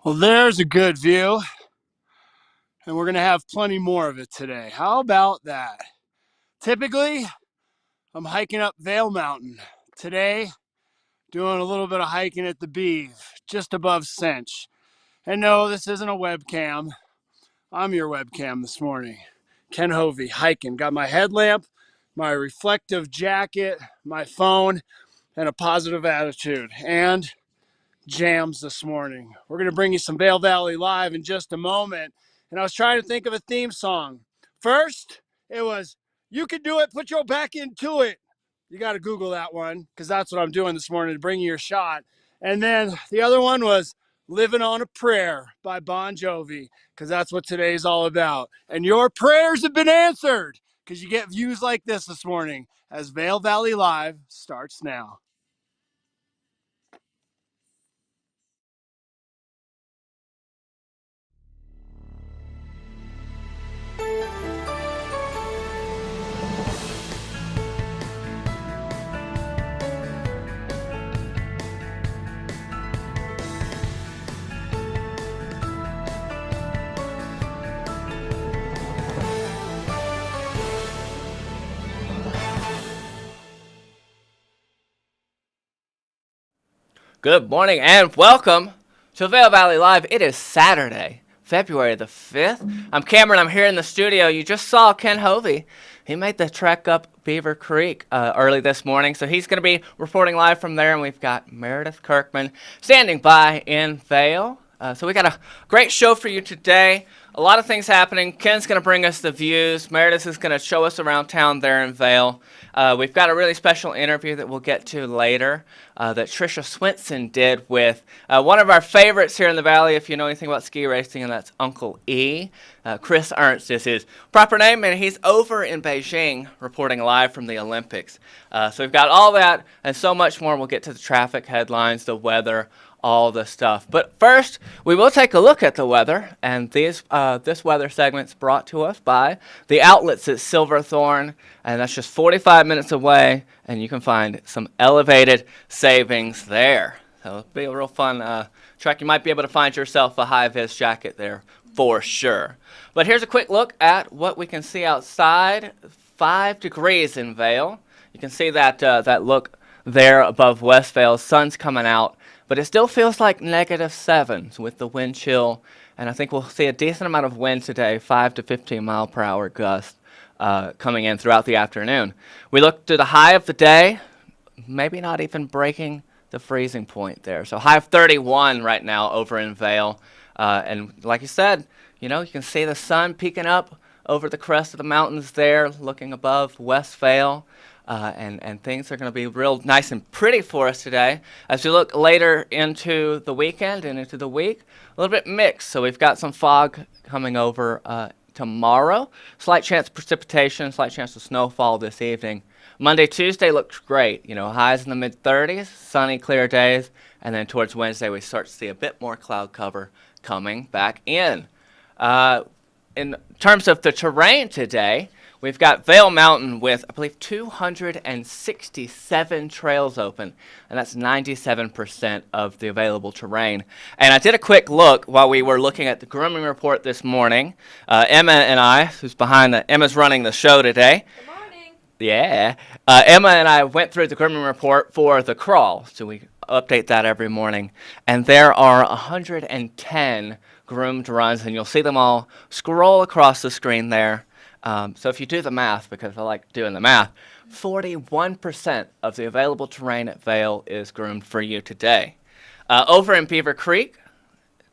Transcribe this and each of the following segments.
Well, there's a good view, and we're going to have plenty more of it today. How about that? Typically, I'm hiking up Vail Mountain. Today, doing a little bit of hiking at the Beaver, just above Cinch. And no, this isn't a webcam. I'm your webcam this morning. Ken Hovey, hiking. Got my headlamp, my reflective jacket, my phone, and a positive attitude. And jams this morning. We're going to bring you some Vail Valley Live in just a moment. And I was trying to think of a theme song. First, it was You Can Do It, Put Your Back Into It. You got to Google that one because that's what I'm doing this morning to bring you your shot. And then the other one was Living on a Prayer by Bon Jovi because that's what today's all about. And your prayers have been answered because you get views like this morning as Vail Valley Live starts now. Good morning and welcome to Vail Valley Live. It is Saturday, February the 5th. I'm Cameron. I'm here in the studio. You just saw Ken Hovey. He made the trek up Beaver Creek early this morning, so he's going to be reporting live from there. And we've got Meredith Kirkman standing by in Vail. So we got a great show for you today. A lot of things happening. Ken's going to bring us the views. Meredith is going to show us around town there in Vail. We've got a really special interview that we'll get to later that Trisha Swinson did with one of our favorites here in the Valley, if you know anything about ski racing, and that's Uncle E. Chris Ernst is his proper name, and he's over in Beijing reporting live from the Olympics. So we've got all that and so much more. We'll get to the traffic headlines, the weather, all the stuff. But first, we will take a look at the weather, and this weather segment's brought to us by the outlets at Silverthorne, and that's just 45 minutes away, and you can find some elevated savings there. So it'll be a real fun trek. You might be able to find yourself a high-vis jacket there for sure. But here's a quick look at what we can see outside. 5 degrees in Vail. You can see that that look there above West Vail. Sun's coming out. But it still feels like -7s with the wind chill, and I think we'll see a decent amount of wind today, 5 to 15 mile per hour gusts coming in throughout the afternoon. We looked at the high of the day, maybe not even breaking the freezing point there. So high of 31 right now over in Vail, and like you said, you know, you can see the sun peeking up over the crest of the mountains there, looking above West Vail. And things are going to be real nice and pretty for us today. As we look later into the weekend and into the week, a little bit mixed. So we've got some fog coming over tomorrow. Slight chance of precipitation, slight chance of snowfall this evening. Monday, Tuesday looks great. You know, highs in the mid-30s, sunny, clear days. And then towards Wednesday, we start to see a bit more cloud cover coming back in. In terms of the terrain today, we've got Vail Mountain with, I believe, 267 trails open, and that's 97% of the available terrain. And I did a quick look while we were looking at the grooming report this morning. Emma and I, who's behind Emma's running the show today. Good morning. Yeah. Emma and I went through the grooming report for the crawl, so we update that every morning. And there are 110 groomed runs, and you'll see them all scroll across the screen there. So if you do the math, because I like doing the math, 41% of the available terrain at Vail is groomed for you today. Over in Beaver Creek,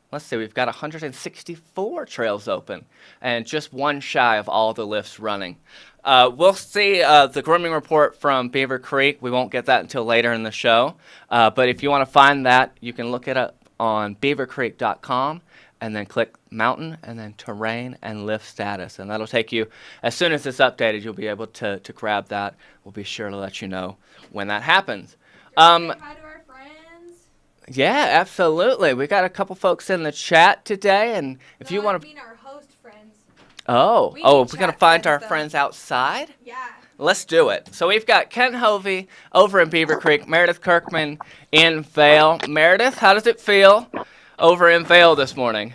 let's see, we've got 164 trails open and just one shy of all the lifts running. We'll see the grooming report from Beaver Creek. We won't get that until later in the show. But if you want to find that, you can look it up on beavercreek.com. and then click mountain and then terrain and lift status. And that'll take you, as soon as it's updated, you'll be able to grab that. We'll be sure to let you know when that happens. Say hi to our friends. Yeah, absolutely. We got a couple folks in the chat today, and if you want to... I mean our host friends. we're going to find our friends outside? Yeah. Let's do it. So we've got Ken Hovey over in Beaver Creek, Meredith Kirkman in Vail. Meredith, how does it feel over in Vail this morning?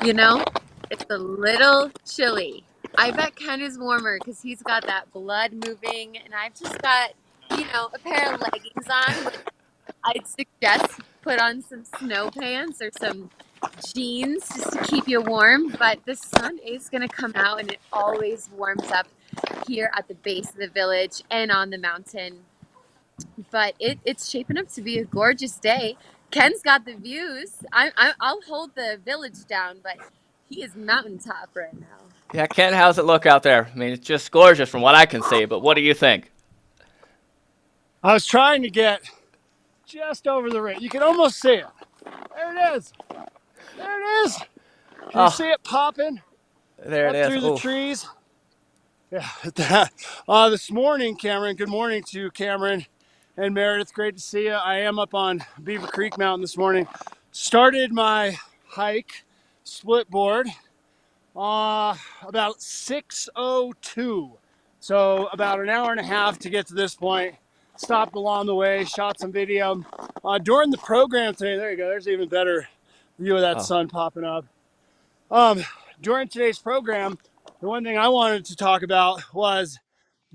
You know, it's a little chilly. I bet Ken is warmer because he's got that blood moving, and I've just got, a pair of leggings on, which I'd suggest put on some snow pants or some jeans just to keep you warm. But the sun is going to come out, and it always warms up here at the base of the village and on the mountain. But it's shaping up to be a gorgeous day. Ken's got the views. I'll hold the village down, but he is mountaintop right now. Yeah, Ken, how's it look out there? I mean, it's just gorgeous from what I can see, but what do you think? I was trying to get just over the ridge. You can almost see it. There it is. There it is. Can you see it popping There up it is. through the trees? Yeah. This morning, Cameron, good morning to Cameron and Meredith. Great to see you. I am up on Beaver Creek Mountain this morning. Started my hike, split board, about 6:02. So about an hour and a half to get to this point. Stopped along the way, shot some video. During the program today, there you go. There's an even better view of that sun popping up. During today's program, the one thing I wanted to talk about was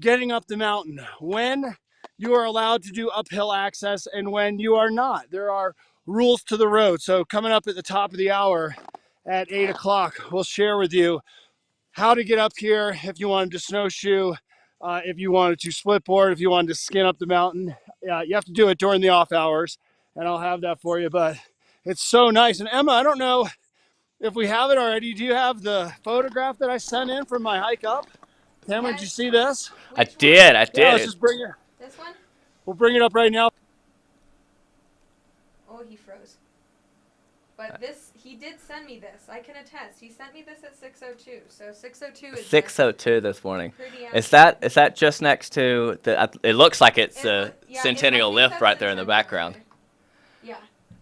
getting up the mountain. When you are allowed to do uphill access and when you are not. There are rules to the road. So coming up at the top of the hour at 8 o'clock, we'll share with you how to get up here if you wanted to snowshoe, if you wanted to split board, if you wanted to skin up the mountain. You have to do it during the off hours, and I'll have that for you. But it's so nice. And Emma, I don't know if we have it already. Do you have the photograph that I sent in from my hike up? Cameron, did you see this? I did. Yeah, let's just bring it. This one? We'll bring it up right now. Oh, he froze. But he did send me this. I can attest. He sent me this at 6:02. So 6:02 is 6:02 this morning. pretty Is that just next to the? It looks like it's a Centennial I think Lift that's right the there in the Centennial background. Lift. Yeah.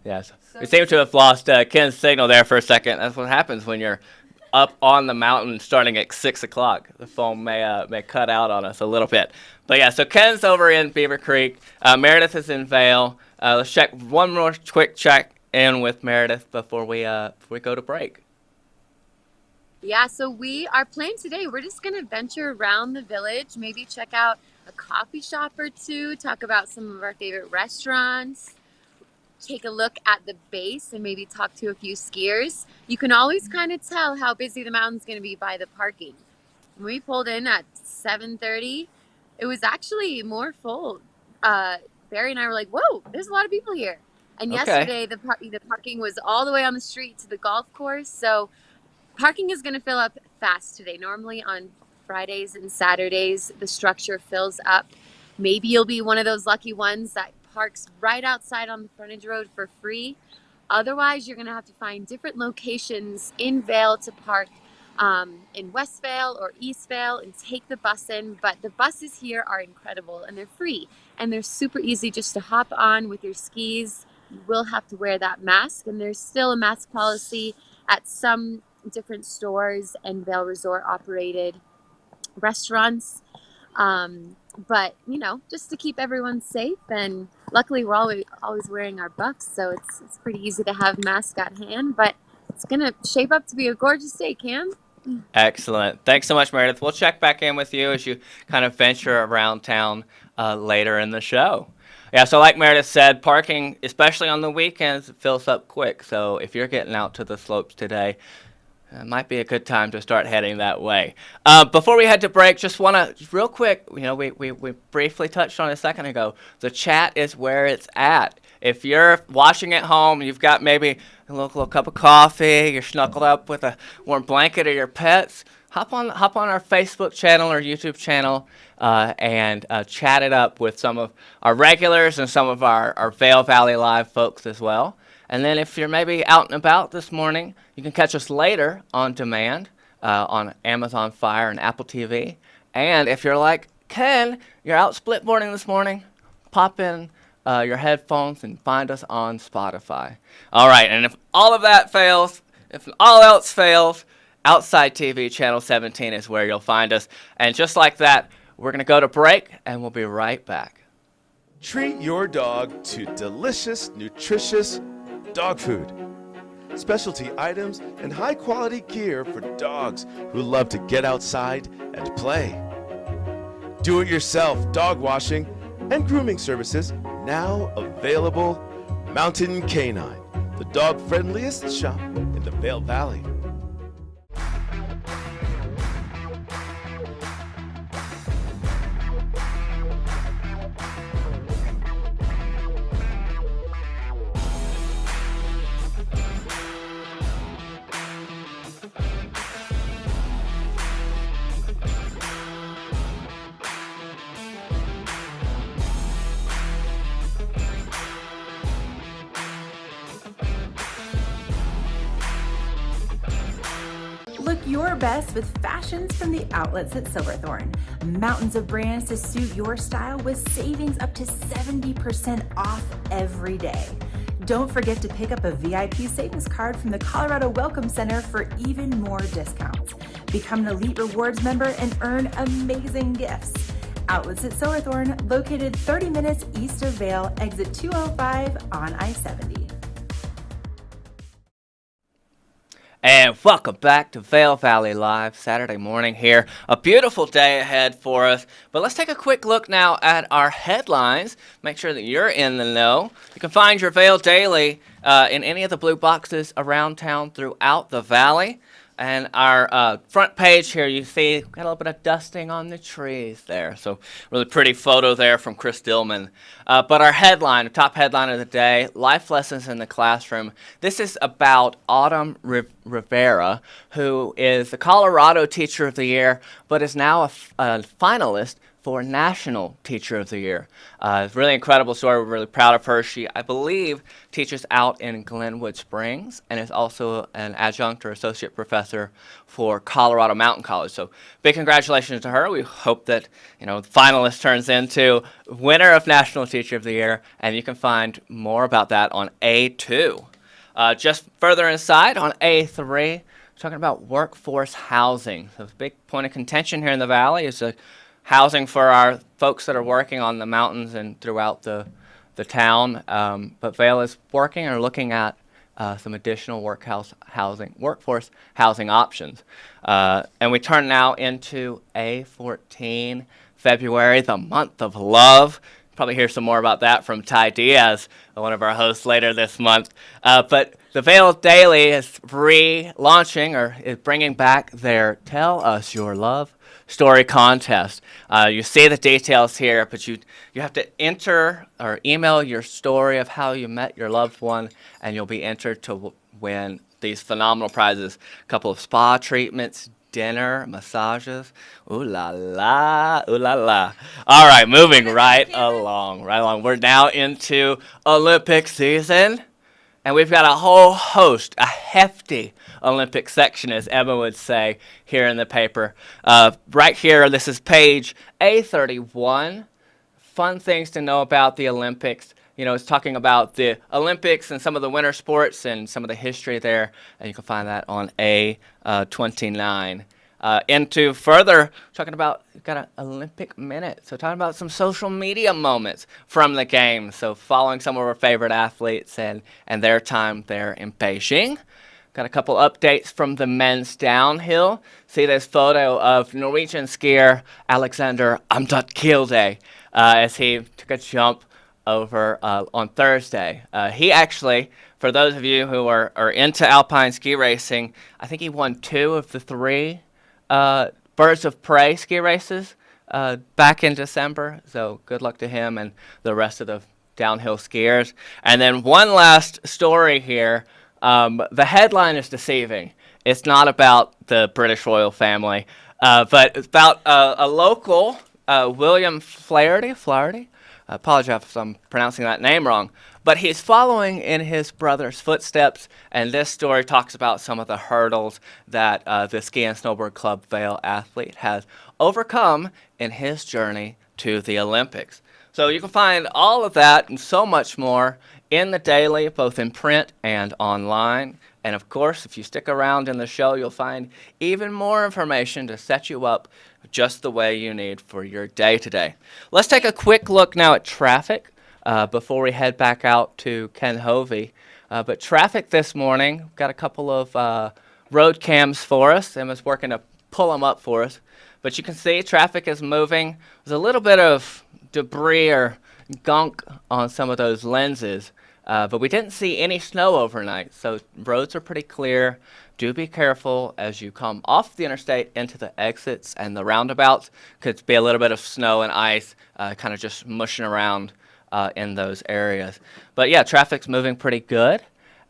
Yes. So We seem to have lost Ken's signal there for a second. That's what happens when you're up on the mountain starting at 6 o'clock. The phone may cut out on us a little bit. But yeah, so Ken's over in Beaver Creek. Meredith is in Vail. Let's check one more quick check in with Meredith before we go to break. Yeah, so we are planning today. We're just going to venture around the village, maybe check out a coffee shop or two, talk about some of our favorite restaurants, take a look at the base and maybe talk to a few skiers. You can always kind of tell how busy the mountain's going to be by the parking. When we pulled in at 7:30, it was actually more full. Barry and I were like, whoa, there's a lot of people here. And yesterday, the parking was all the way on the street to the golf course. So parking is going to fill up fast today. Normally on Fridays and Saturdays, the structure fills up. Maybe you'll be one of those lucky ones that parks right outside on the frontage road for free. Otherwise, you're going to have to find different locations in Vail to park in West Vail or East Vail and take the bus in. But the buses here are incredible and they're free and they're super easy just to hop on with your skis. You will have to wear that mask, and there's still a mask policy at some different stores and Vail Resort operated restaurants. But, just to keep everyone safe, and luckily we're always wearing our buffs, so it's pretty easy to have masks at hand, but it's going to shape up to be a gorgeous day, Cam. Excellent. Thanks so much, Meredith. We'll check back in with you as you kind of venture around town later in the show. Yeah, so like Meredith said, parking, especially on the weekends, fills up quick. So if you're getting out to the slopes today, it might be a good time to start heading that way. Before we head to break, just want to, real quick, we briefly touched on it a second ago. The chat is where it's at. If you're watching at home, you've got maybe a little cup of coffee, you're snuggled up with a warm blanket or your pets, hop on our Facebook channel or YouTube channel and chat it up with some of our regulars and some of our Vail Valley Live folks as well. And then if you're maybe out and about this morning, you can catch us later on demand on Amazon Fire and Apple TV. And if you're like Ken, you're out splitboarding this morning, pop in your headphones and find us on Spotify. All right, and if all of that fails, if all else fails, Outside TV Channel 17 is where you'll find us. And just like that, we're going to go to break, and we'll be right back. Treat your dog to delicious, nutritious dog food, specialty items, and high-quality gear for dogs who love to get outside and play. Do-it-yourself dog washing and grooming services now available. Mountain Canine, the dog-friendliest shop in the Vail Valley. Look your best with fashions from the outlets at Silverthorne. Mountains of brands to suit your style with savings up to 70% off every day. Don't forget to pick up a VIP savings card from the Colorado Welcome Center for even more discounts. Become an Elite Rewards member and earn amazing gifts. Outlets at Silverthorne, located 30 minutes east of Vail, exit 205 on I-70. And welcome back to Vail Valley Live, Saturday morning here. A beautiful day ahead for us. But let's take a quick look now at our headlines. Make sure that you're in the know. You can find your Vail Daily in any of the blue boxes around town throughout the valley. And our front page here, you see, got a little bit of dusting on the trees there. So really pretty photo there from Chris Dillman. But our headline, the top headline of the day, Life Lessons in the Classroom. This is about Autumn Rivera, who is the Colorado Teacher of the Year, but is now a finalist for National Teacher of the Year. It's a really incredible story. We're really proud of her. She, I believe, teaches out in Glenwood Springs and is also an adjunct or associate professor for Colorado Mountain College. So big congratulations to her. We hope that, the finalist turns into winner of National Teacher of the Year, and you can find more about that on A2. Just further inside on A3, we're talking about workforce housing. So the big point of contention here in the valley is housing for our folks that are working on the mountains and throughout the town. But Vail is working or looking at some additional workforce housing options. And we turn now into A14, February, the month of love. Probably hear some more about that from Ty Diaz, one of our hosts later this month. But the Vail Daily is relaunching or is bringing back their Tell Us Your Love Story contest. You see the details here, but you have to enter or email your story of how you met your loved one, and you'll be entered to win these phenomenal prizes. A couple of spa treatments, dinner, massages. Ooh la la, ooh la la. All right, moving right along. We're now into Olympic season. And we've got a whole host, a hefty Olympic section, as Emma would say, here in the paper. Right here, this is page A31. Fun things to know about the Olympics. It's talking about the Olympics and some of the winter sports and some of the history there. And you can find that on A29. Into further, talking about, got an Olympic minute. So talking about some social media moments from the games. So following some of our favorite athletes and their time there in Beijing. Got a couple updates from the men's downhill. See this photo of Norwegian skier Alexander Amdot-Kilde as he took a jump over on Thursday. He actually, for those of you who are into alpine ski racing, I think he won 2 of the 3 Birds of Prey ski races back in December. So good luck to him and the rest of the downhill skiers. And then one last story here. The headline is deceiving. It's not about the British royal family, but it's about a local, William Flaherty. I apologize if I'm pronouncing that name wrong. But he's following in his brother's footsteps, and this story talks about some of the hurdles that the Ski and Snowboard Club Vail athlete has overcome in his journey to the Olympics. So you can find all of that and so much more in the daily, both in print and online. And of course, if you stick around in the show, you'll find even more information to set you up just the way you need for your day today. Let's take a quick look now at traffic before we head back out to Ken Hovey. But traffic this morning, got a couple of road cams for us. Emma's working to pull them up for us. But you can see traffic is moving. There's a little bit of debris or gunk on some of those lenses. But we didn't see any snow overnight, so roads are pretty clear. Do be careful as you come off the interstate into the exits and the roundabouts. Could be a little bit of snow and ice kind of just mushing around in those areas. But yeah, traffic's moving pretty good.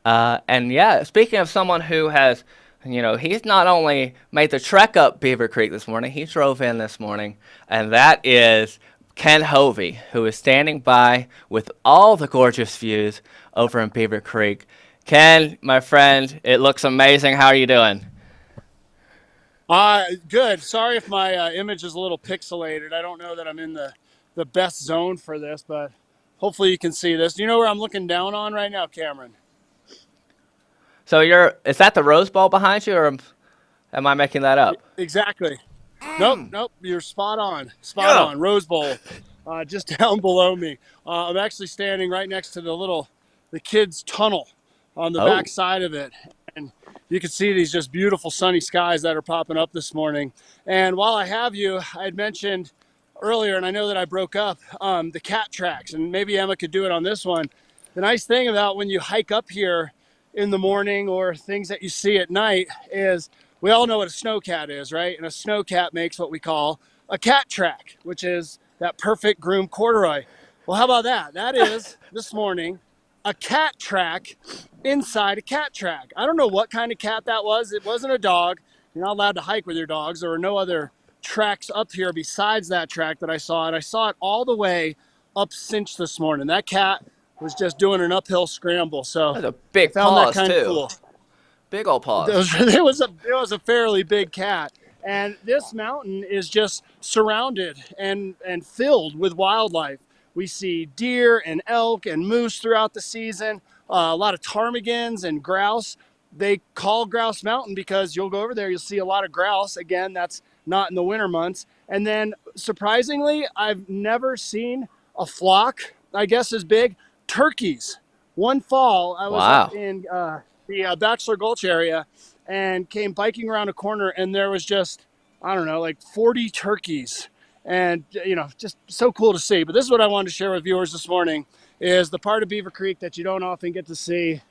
And yeah, speaking of someone who has, he's not only made the trek up Beaver Creek this morning, he drove in this morning, and that is Ken Hovey, who is standing by with all the gorgeous views over in Beaver Creek. Ken, my friend, it looks amazing. How are you doing? Good. Sorry if my image is a little pixelated. I don't know that I'm in the best zone for this, but hopefully you can see this. Do you know where I'm looking down on right now, Cameron? So is that the Rose Bowl behind you, or am I making that up? Exactly. Nope. You're spot on. Spot on. Rose Bowl, just down below me. I'm actually standing right next to the kids' tunnel on the back side of it. And you can see these just beautiful sunny skies that are popping up this morning. And while I have you, I had mentioned earlier, and I know that I broke up, the cat tracks, and maybe Emma could do it on this one. The nice thing about when you hike up here in the morning or things that you see at night is we all know what a snowcat is, right? And a snowcat makes what we call a cat track, which is that perfect groomed corduroy. Well, how about that? That is, this morning, a cat track inside a cat track. I don't know what kind of cat that was. It wasn't a dog. You're not allowed to hike with your dogs. There were no other tracks up here besides that track that I saw. And I saw it all the way up Cinch this morning. That cat was just doing an uphill scramble. So that's a big I found paws that kind too. of cool. Big old paws. It was a fairly big cat. And this mountain is just surrounded and filled with wildlife. We see deer and elk and moose throughout the season, a lot of ptarmigans and grouse. They call Grouse Mountain because you'll go over there, you'll see a lot of grouse. Again, that's not in the winter months. And then surprisingly, I've never seen a flock, I guess, as big. Turkeys. One fall, I was up in the Bachelor Gulch area and came biking around a corner, and there was just, I don't know, like 40 turkeys. And, just so cool to see. But this is what I wanted to share with viewers this morning is the part of Beaver Creek that you don't often get to see.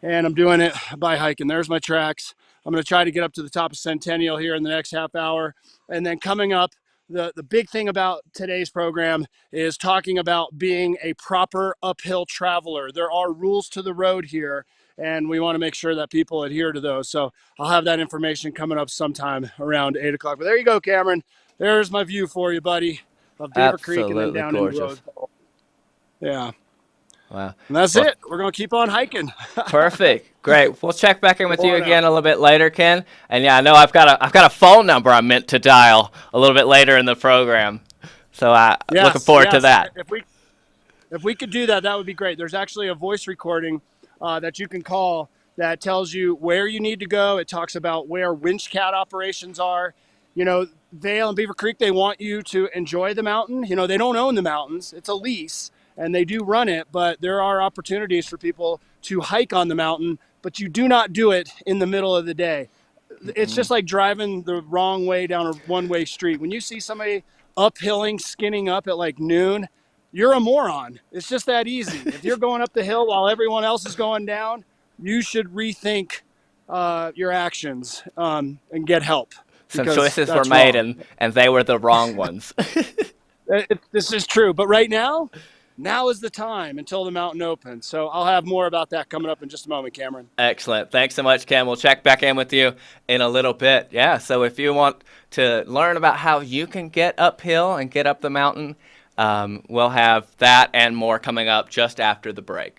And I'm doing it by hiking. There's my tracks. I'm going to try to get up to the top of Centennial here in the next half hour. And then coming up, the big thing about today's program is talking about being a proper uphill traveler. There are rules to the road here, and we want to make sure that people adhere to those. So I'll have that information coming up sometime around 8 o'clock. But there you go, Cameron. There's my view for you, buddy, of Beaver Creek and then down in Rose Bowl. Yeah. Wow. And that's it. We're going to keep on hiking. Perfect. Great. We'll check back in with you again a little bit later, Ken. And yeah, I know I've got a phone number I meant to dial a little bit later in the program. So looking forward to that. If we could do that, that would be great. There's actually a voice recording that you can call that tells you where you need to go. It talks about where winch cat operations are. Vail and Beaver Creek, they want you to enjoy the mountain. They don't own the mountains. It's a lease. And they do run it, but there are opportunities for people to hike on the mountain, but you do not do it in the middle of the day. It's just like driving the wrong way down a one-way street. When you see somebody uphilling, skinning up at like noon, you're a moron. It's just that easy. If you're going up the hill while everyone else is going down, you should rethink your actions and get help. Some choices were made and they were the wrong ones. This is true, but right now is the time until the mountain opens. So I'll have more about that coming up in just a moment, Cameron. Excellent. Thanks so much, Ken. We'll check back in with you in a little bit. Yeah, so if you want to learn about how you can get uphill and get up the mountain, we'll have that and more coming up just after the break.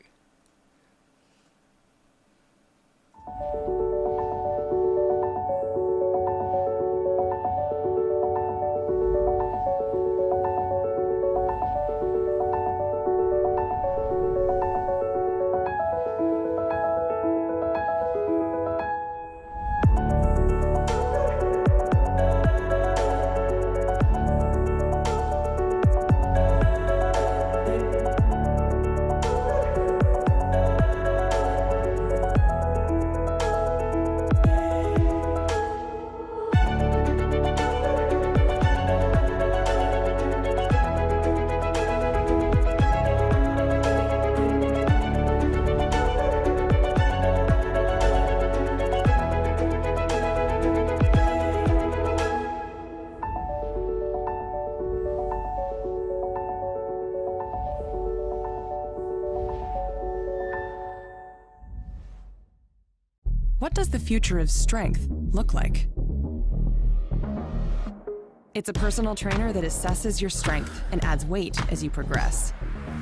What does the future of strength look like? It's a personal trainer that assesses your strength and adds weight as you progress.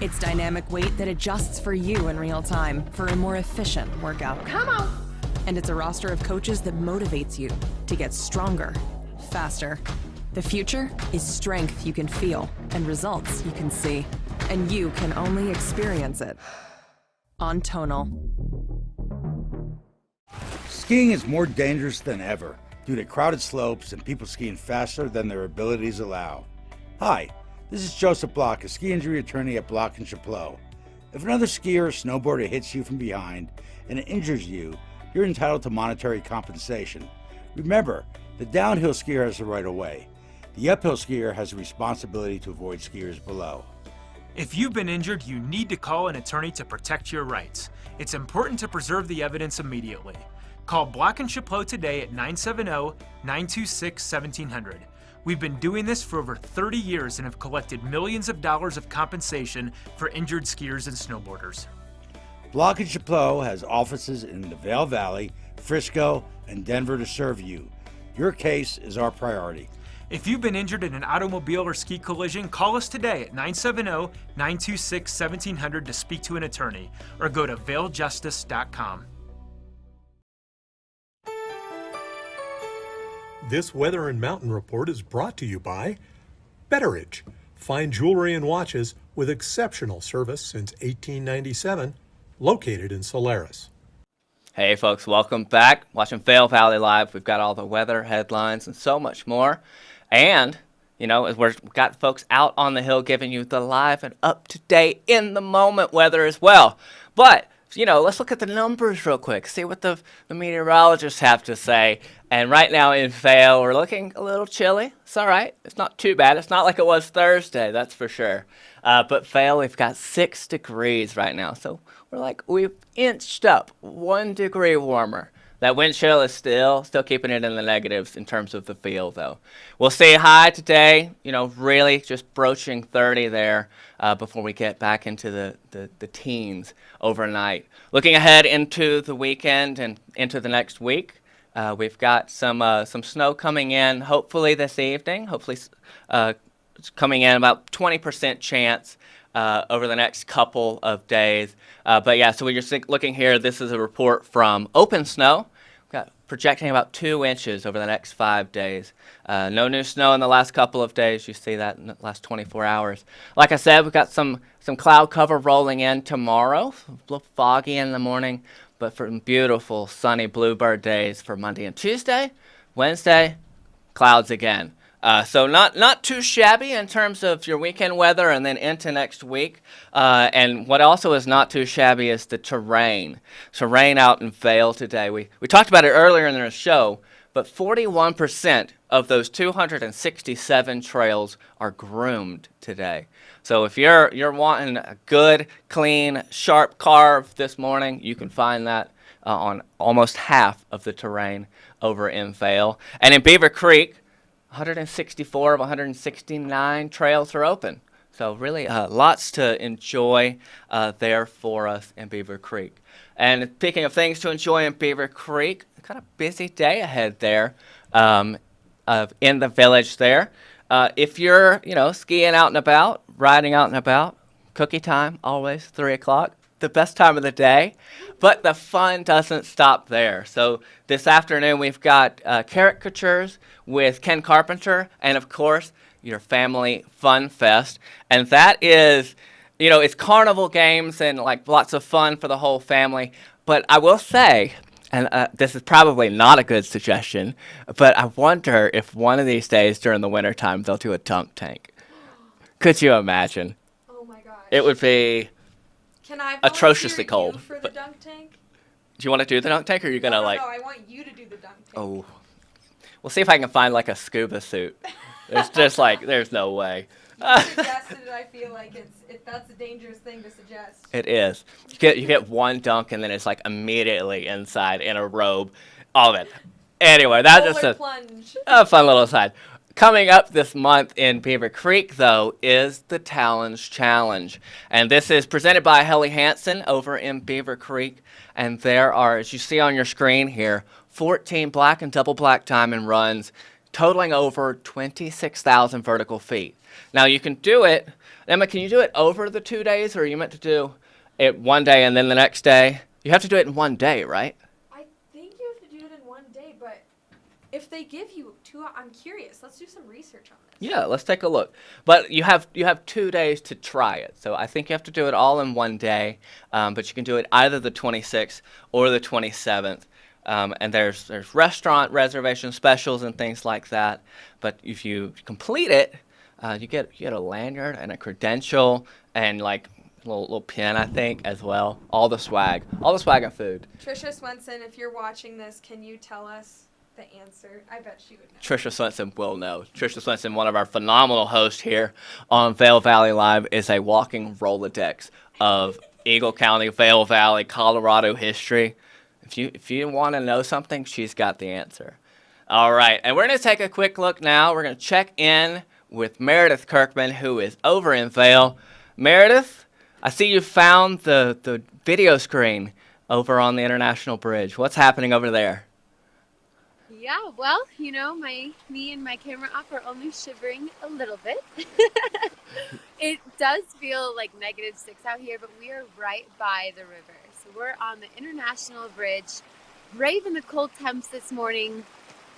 It's dynamic weight that adjusts for you in real time for a more efficient workout. Come on. And it's a roster of coaches that motivates you to get stronger, faster. The future is strength you can feel and results you can see. And you can only experience it on Tonal. Skiing is more dangerous than ever due to crowded slopes and people skiing faster than their abilities allow. Hi, this is Joseph Block, a ski injury attorney at Block and Chapleau. If another skier or snowboarder hits you from behind and it injures you, you're entitled to monetary compensation. Remember, the downhill skier has the right of way. The uphill skier has a responsibility to avoid skiers below. If you've been injured, you need to call an attorney to protect your rights. It's important to preserve the evidence immediately. Call Block and Chapleau today at 970-926-1700. We've been doing this for over 30 years and have collected millions of dollars of compensation for injured skiers and snowboarders. Block and Chapleau has offices in the Vail Valley, Frisco, and Denver to serve you. Your case is our priority. If you've been injured in an automobile or ski collision, call us today at 970-926-1700 to speak to an attorney, or go to vailjustice.com. This Weather and Mountain Report is brought to you by Betteridge. Fine jewelry and watches with exceptional service since 1897, located in Solaris. Hey folks, welcome back. Watching Vail Valley Live. We've got all the weather, headlines, and so much more. And, you know, we've got folks out on the hill giving you the live and up-to-date, in-the-moment weather as well. But, you know, let's look at the numbers real quick, see what the meteorologists have to say. And right now in Vail, we're looking a little chilly. It's all right. It's not too bad. It's not like it was Thursday, that's for sure. But Vail, we've got 6 degrees right now. So we've inched up 1 degree warmer. That wind chill is still keeping it in the negatives in terms of the feel, though. We'll stay high today, you know, really just broaching 30 there before we get back into the teens overnight. Looking ahead into the weekend and into the next week, we've got some snow coming in, hopefully this evening. Hopefully it's coming in about 20% chance over the next couple of days. But yeah, so we're just looking here. This is a report from Open Snow. We've got projecting about 2 inches over the next 5 days. No new snow in the last couple of days. You see that in the last 24 hours. Like I said, we've got some cloud cover rolling in tomorrow. A little foggy in the morning, but for beautiful sunny bluebird days for Monday and Tuesday. Wednesday, clouds again. So not too shabby in terms of your weekend weather and then into next week. And what also is not too shabby is the terrain. Terrain out in Vail today. We talked about it earlier in the show, but 41% of those 267 trails are groomed today. So if you're wanting a good, clean, sharp carve this morning, you can find that on almost half of the terrain over in Vail. And in Beaver Creek, 164 of 169 trails are open. So really lots to enjoy there for us in Beaver Creek. And speaking of things to enjoy in Beaver Creek, kind of busy day ahead there in the village there. If you're, skiing out and about, riding out and about, cookie time, always 3 o'clock. The best time of the day, but the fun doesn't stop there. So this afternoon we've got caricatures with Ken Carpenter and of course your family fun fest, and that is, it's carnival games and like lots of fun for the whole family. But I will say, and this is probably not a good suggestion, but I wonder if one of these days during the wintertime they'll do a dunk tank. Could you imagine? Oh my gosh. It would be Can I atrociously cold. you for the dunk tank? Do you want to do the dunk tank, or are you gonna No, like? I want you to do the dunk tank. Oh, we'll see if I can find like a scuba suit. It's just like there's no way. You suggested it. I feel like that's a dangerous thing to suggest. It is. You get one dunk and then it's like immediately inside in a robe. All of it. Anyway, that's just plunge. a fun little aside. Coming up this month in Beaver Creek, though, is the Talons Challenge. And this is presented by Helly Hansen over in Beaver Creek. And there are, as you see on your screen here, 14 black and double black diamond runs, totaling over 26,000 vertical feet. Now, you can do it. Emma, can you do it over the 2 days, or are you meant to do it one day and then the next day? You have to do it in 1 day, right? I think you have to do it in 1 day, but if they give you 2, I'm curious. Let's do some research on this. Yeah, let's take a look. But you have 2 days to try it. So I think you have to do it all in 1 day, but you can do it either the 26th or the 27th. And there's restaurant reservation specials and things like that. But if you complete it, you get a lanyard and a credential and like a little pin, I think, as well. All the swag and food. Trisha Swenson, if you're watching this, can you tell us the answer? I bet she would know. Trisha Swenson will know. Trisha Swenson, one of our phenomenal hosts here on Vail Valley Live, is a walking Rolodex of Eagle County, Vail Valley, Colorado history. If you want to know something, she's got the answer. All right, and we're going to take a quick look now. We're going to check in with Meredith Kirkman, who is over in Vail. Meredith, I see you found the video screen over on the International Bridge. What's happening over there? Yeah, well, you know, me and my camera op are only shivering a little bit. It does feel like -6 out here, but we are right by the river. So we're on the International Bridge, brave in the cold temps this morning,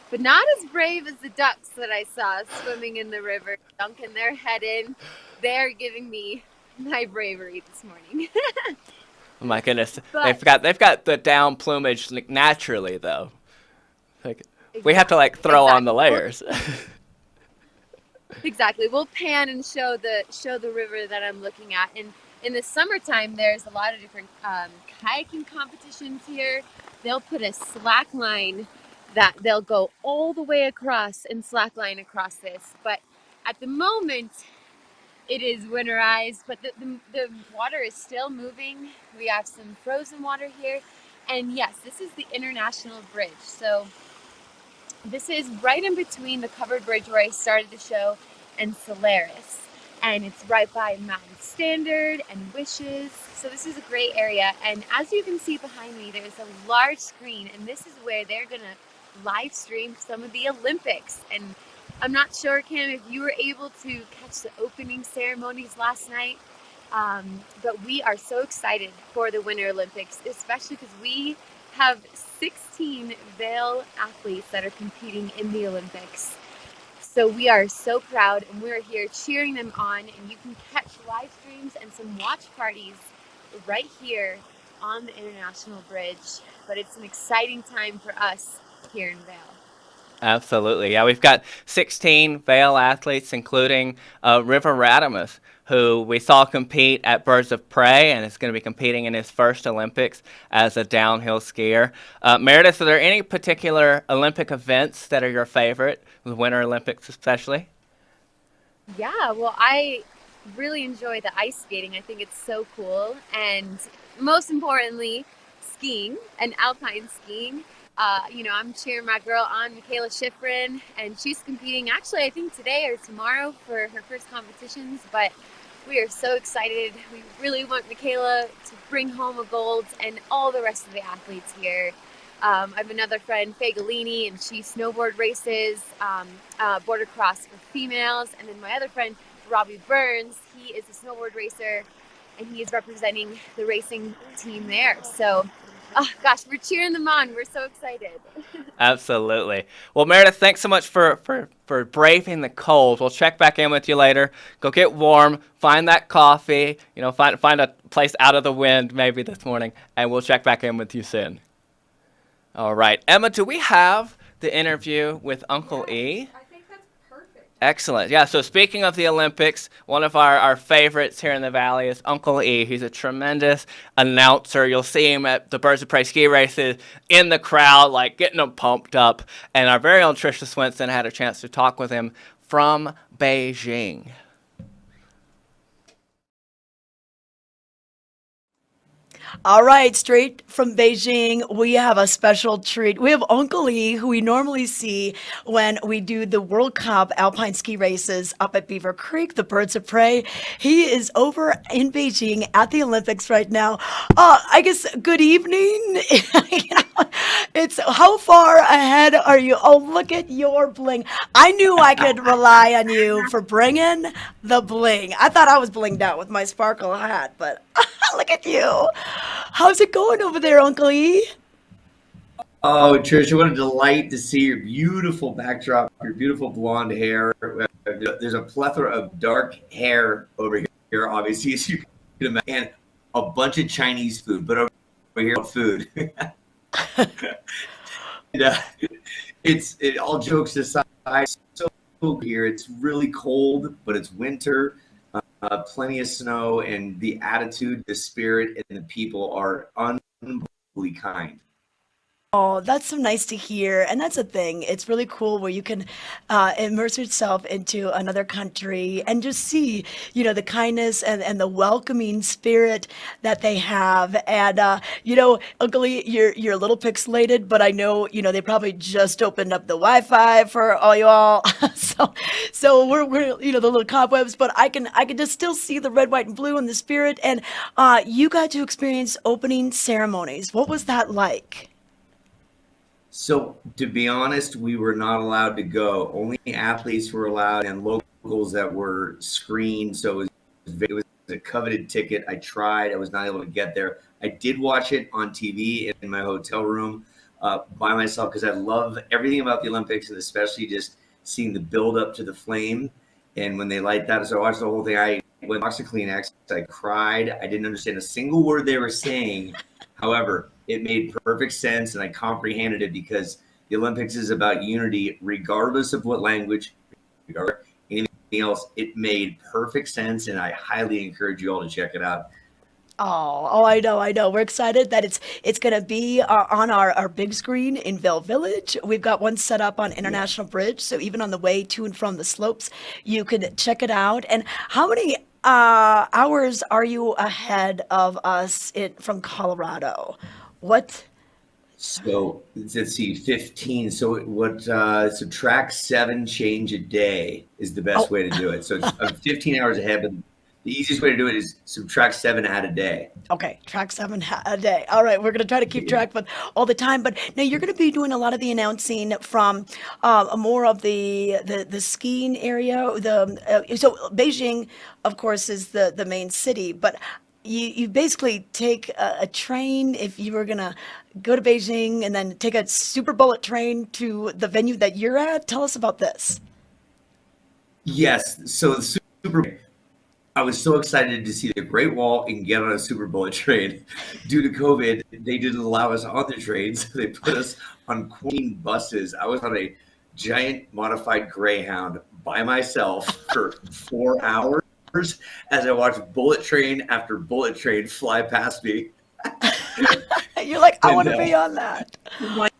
but not as brave as the ducks that I saw swimming in the river, dunking their head in. They're giving me my bravery this morning. Oh my goodness, But- they've got the down plumage naturally though. Like, we have to like throw on the layers. Exactly. We'll pan and show the river that I'm looking at. And in the summertime, there's a lot of different kayaking competitions here. They'll put a slack line that they'll go all the way across and slack line across this. But at the moment, it is winterized, but the water is still moving. We have some frozen water here. And yes, this is the International Bridge. So this is right in between the covered bridge where I started the show and Solaris. And it's right by Mountain Standard and Wishes. So this is a great area. And as you can see behind me, there's a large screen. And this is where they're going to live stream some of the Olympics. And I'm not sure, Cam, if you were able to catch the opening ceremonies last night. But we are so excited for the Winter Olympics, especially because we have 16 Vail athletes that are competing in the Olympics. So we are so proud, and we're here cheering them on, and you can catch live streams and some watch parties right here on the International Bridge. But it's an exciting time for us here in Vail. Absolutely. Yeah, we've got 16 Vail athletes, including River Radamus, who we saw compete at Birds of Prey and is going to be competing in his first Olympics as a downhill skier. Meredith, are there any particular Olympic events that are your favorite, the Winter Olympics especially? Yeah, well, I really enjoy the ice skating. I think it's so cool. And most importantly, skiing and alpine skiing. I'm cheering my girl on, Michaela Schifrin, and she's competing actually, I think today or tomorrow for her first competitions, but we are so excited. We really want Michaela to bring home a gold and all the rest of the athletes here. I have another friend, Faye Galini, and she snowboard races, border cross for females, and then my other friend, Robbie Burns, he is a snowboard racer, and he is representing the racing team there. So oh gosh, we're cheering them on. We're so excited. Absolutely. Well, Meredith, thanks so much for braving the cold. We'll check back in with you later. Go get warm, find that coffee, find a place out of the wind maybe this morning, and we'll check back in with you soon. All right. Emma, do we have the interview with Uncle E? I think that's perfect. Excellent. Yeah, so speaking of the Olympics, one of our favorites here in the Valley is Uncle E. He's a tremendous announcer. You'll see him at the Birds of Prey ski races in the crowd, like getting them pumped up. And our very own Trisha Swenson had a chance to talk with him from Beijing. All right, straight from Beijing, we have a special treat. We have Uncle E, who we normally see when we do the World Cup alpine ski races up at Beaver Creek, the Birds of Prey. He is over in Beijing at the Olympics right now. I guess good evening. It's how far ahead are you? Oh, look at your bling. I knew I could rely on you for bringing the bling. I thought I was blinged out with my sparkle hat, but look at you. How's it going over there, Uncle E? Oh, Tricia, what a delight to see your beautiful backdrop, your beautiful blonde hair. There's a plethora of dark hair over here, obviously, as you can imagine, and a bunch of Chinese food, but over here, food. And, all jokes aside, so cold here. It's really cold, but it's winter. Plenty of snow, and the attitude, the spirit, and the people are unbelievably kind. Oh, that's so nice to hear. And that's a thing. It's really cool where you can immerse yourself into another country and just see, the kindness and the welcoming spirit that they have. And, Uncle Lee, you're a little pixelated, but I know, they probably just opened up the Wi-Fi for all you all. So we're, the little cobwebs, but I can just still see the red, white, and blue and the spirit. And you got to experience opening ceremonies. What was that like? So, to be honest, we were not allowed to go. Only athletes were allowed and locals that were screened. So it was a coveted ticket. I tried. I was not able to get there. I did watch it on TV in my hotel room by myself because I love everything about the Olympics, and especially just seeing the build up to the flame. And when they light that, so I watched the whole thing. I went to Kleenex. I cried. I didn't understand a single word they were saying. However, it made perfect sense, and I comprehended it because the Olympics is about unity, regardless of what language, regardless of anything else. It made perfect sense, and I highly encourage you all to check it out. Oh, I know. We're excited that it's going to be on our big screen in Vail Village. We've got one set up on International Bridge, so even on the way to and from the slopes, you can check it out. And how many hours are you ahead of us from Colorado? What? So let's see, 15. So track 7 change a day is the best way to do it. So I'm 15 hours ahead, but the easiest way to do it is subtract 7 add a day. Okay, track 7 a day. All right, we're going to try to keep track of all the time. But now you're going to be doing a lot of the announcing from more of the skiing area. So Beijing, of course, is the main city, but you basically take a train if you were going to go to Beijing and then take a super bullet train to the venue that you're at. Tell us about this. Yes, so the super. I was so excited to see the Great Wall and get on a super bullet train. Due to COVID, they didn't allow us on the trains. They put us on Queen buses. I was on a giant modified Greyhound by myself for 4 hours as I watched bullet train after bullet train fly past me. You're like, I want to be on that. Like,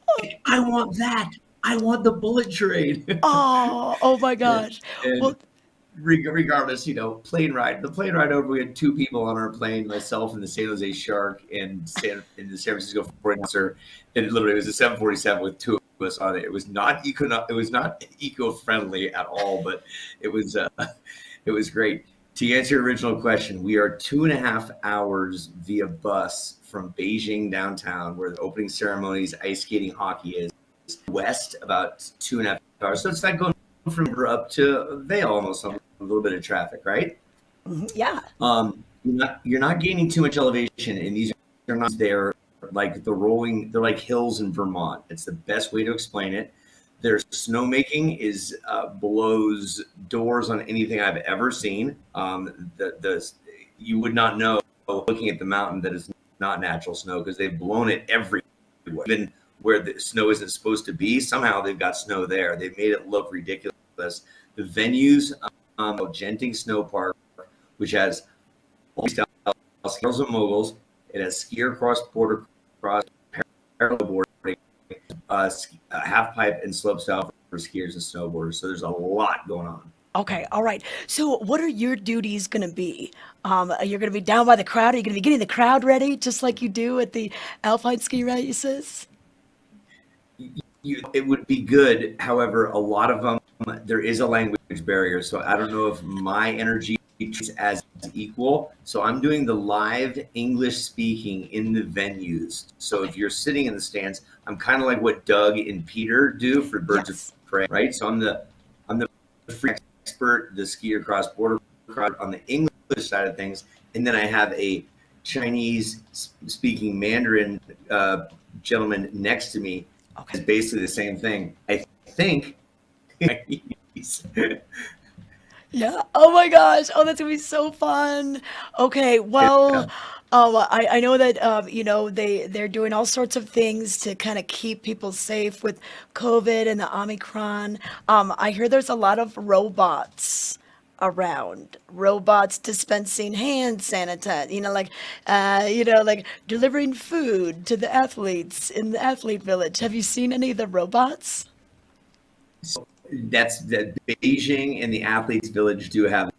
I want that. I want the bullet train. Oh my gosh. And regardless, plane ride. The plane ride over, we had 2 people on our plane, myself and the San Jose Shark and the San Francisco 49er. And literally, it was a 747 with 2 of us on it. It was not eco-friendly at all, but it was great. To answer your original question, we are 2.5 hours via bus from Beijing downtown, where the opening ceremonies, ice skating, hockey is. West, about 2.5 hours. So it's like going from up to Vail, almost on a little bit of traffic, right? Yeah. You're not gaining too much elevation, and these are not there like they're like hills in Vermont. It's the best way to explain it. Their snowmaking is blows doors on anything I've ever seen. You would not know looking at the mountain that it's not natural snow because they've blown it everywhere. Even where the snow isn't supposed to be, somehow they've got snow there. They've made it look ridiculous. The venues, Genting Snow Park, which has skills and moguls. It has skier cross-border, parallel boarding, half pipe and slope style for skiers and snowboarders. So there's a lot going on. Okay, all right. So, what are your duties going to be? You're going to be down by the crowd. Are you going to be getting the crowd ready, just like you do at the alpine ski races? It would be good. However, a lot of them, there is a language barrier. So I don't know if my energy is as equal. So I'm doing the live English speaking in the venues. So if you're sitting in the stands, I'm kind of like what Doug and Peter do for Birds of Prey, right? So I'm the free expert, the skier cross border crowd on the English side of things. And then I have a Chinese speaking Mandarin gentleman next to me. It's basically the same thing. I think. Yeah. Oh my gosh. Oh, that's gonna be so fun. Okay. Well, I know that they're doing all sorts of things to kind of keep people safe with COVID and the Omicron. I hear there's a lot of robots around, robots dispensing hand sanitizer, like delivering food to the athletes in the athlete village. Have you seen any of the robots? That's that Beijing and the athletes village do have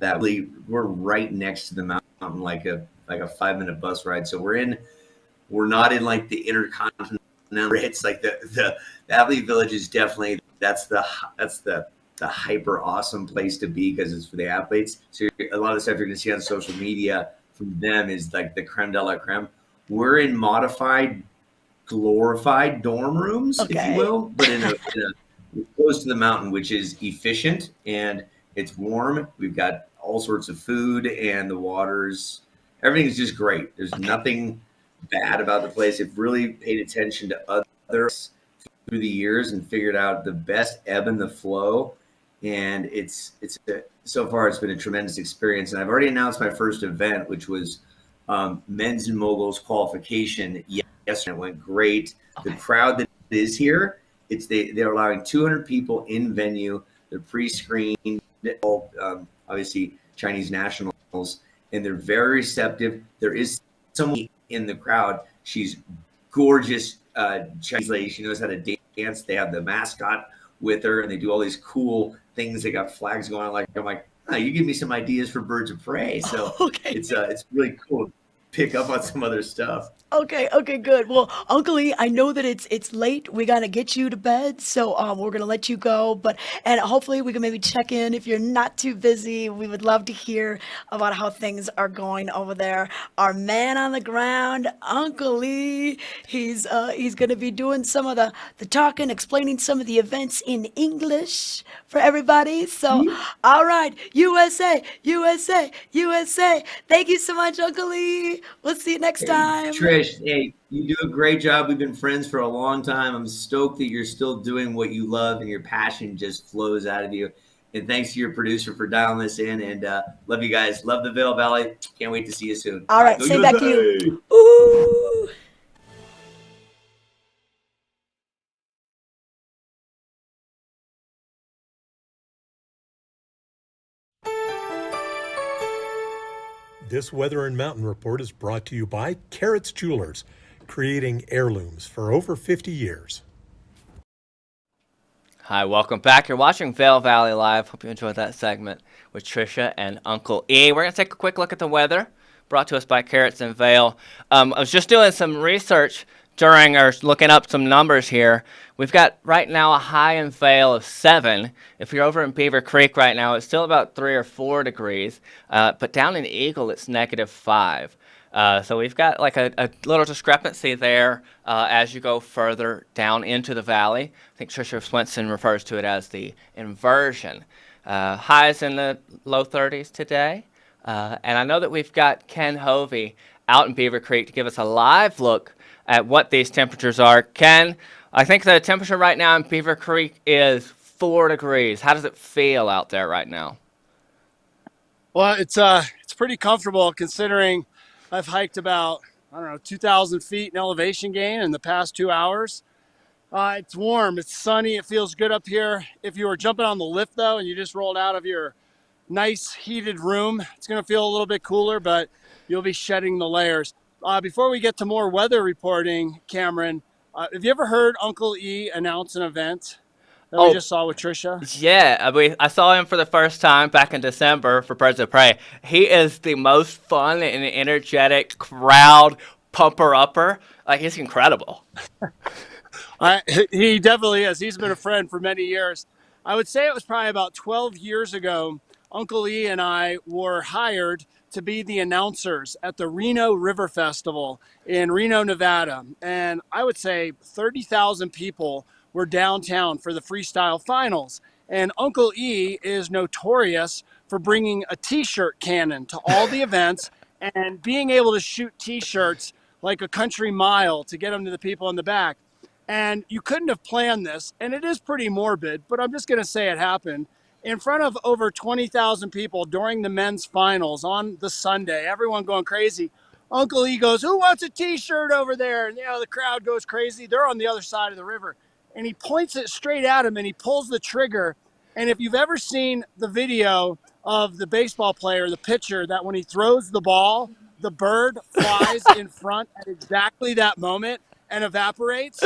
that. We're right next to the mountain, like a 5-minute bus ride. So we're not in like the intercontinental. It's like the athlete village is definitely that's the hyper awesome place to be because it's for the athletes. So a lot of stuff you're going to see on social media from them is like the creme de la creme. We're in modified, glorified dorm rooms, if you will, but in a close to the mountain, which is efficient and it's warm. We've got all sorts of food and the waters. Everything's just great. There's nothing bad about the place. I've really paid attention to others through the years and figured out the best ebb and the flow. And so far it's been a tremendous experience. And I've already announced my first event, which was men's and moguls qualification. Yesterday it went great. The crowd that is here, they're allowing 200 people in venue. They're pre-screened, all obviously Chinese nationals, and they're very receptive. There is someone in the crowd. She's gorgeous Chinese lady. She knows how to dance. They have the mascot with her, and they do all these cool things. They got flags going on. I'm like, oh, you give me some ideas for Birds of Prey. So it's really cool to pick up on some other stuff. Okay, good. Well, Uncle E, I know that it's late. We gotta get you to bed, so we're gonna let you go. And hopefully we can maybe check in if you're not too busy. We would love to hear about how things are going over there. Our man on the ground, Uncle E, he's gonna be doing some of the talking, explaining some of the events in English for everybody. So, all right, USA, USA, USA. Thank you so much, Uncle E. We'll see you next time. Trish, hey, you do a great job. We've been friends for a long time. I'm stoked that you're still doing what you love and your passion just flows out of you. And thanks to your producer for dialing this in. And love you guys. Love the Vail Valley. Can't wait to see you soon. All right, say back to you. Ooh. This Weather and Mountain Report is brought to you by Carrots Jewelers, creating heirlooms for over 50 years. Hi, welcome back. You're watching Vail Valley Live. Hope you enjoyed that segment with Trisha and Uncle E. We're going to take a quick look at the weather, brought to us by Carrots and Vail. I was just doing some research looking up some numbers here. We've got right now a high in Vail of 7. If you're over in Beaver Creek right now, it's still about 3 or 4 degrees. But down in Eagle, it's -5. So we've got like a little discrepancy there as you go further down into the valley. I think Trisha Swinson refers to it as the inversion. Highs in the low 30s today. And I know that we've got Ken Hovey out in Beaver Creek to give us a live look at what these temperatures are. Ken, I think the temperature right now in Beaver Creek is 4 degrees. How does it feel out there right now? Well, it's pretty comfortable considering I've hiked about, 2,000 feet in elevation gain in the past 2 hours. It's warm, it's sunny, it feels good up here. If you were jumping on the lift though, and you just rolled out of your nice heated room, it's gonna feel a little bit cooler, but you'll be shedding the layers. Before we get to more weather reporting, Cameron, have you ever heard Uncle E announce an event? that we just saw with Trisha? Yeah, I saw him for the first time back in December for Birds of Prey. He is the most fun and energetic crowd pumper-upper. Like, he's incredible. He definitely is. He's been a friend for many years. I would say it was probably about 12 years ago, Uncle E and I were hired to be the announcers at the Reno River Festival in Reno, Nevada. And I would say 30,000 people were downtown for the freestyle finals. And Uncle E is notorious for bringing a t-shirt cannon to all the events and being able to shoot t-shirts like a country mile to get them to the people in the back. And you couldn't have planned this, and it is pretty morbid, but I'm just going to say it happened. In front of over 20,000 people during the men's finals on the Sunday, everyone going crazy. Uncle E goes, "Who wants a t-shirt over there?" And, the crowd goes crazy. They're on the other side of the river. And he points it straight at him, and he pulls the trigger. And if you've ever seen the video of the baseball player, the pitcher, that when he throws the ball, the bird flies in front at exactly that moment and evaporates,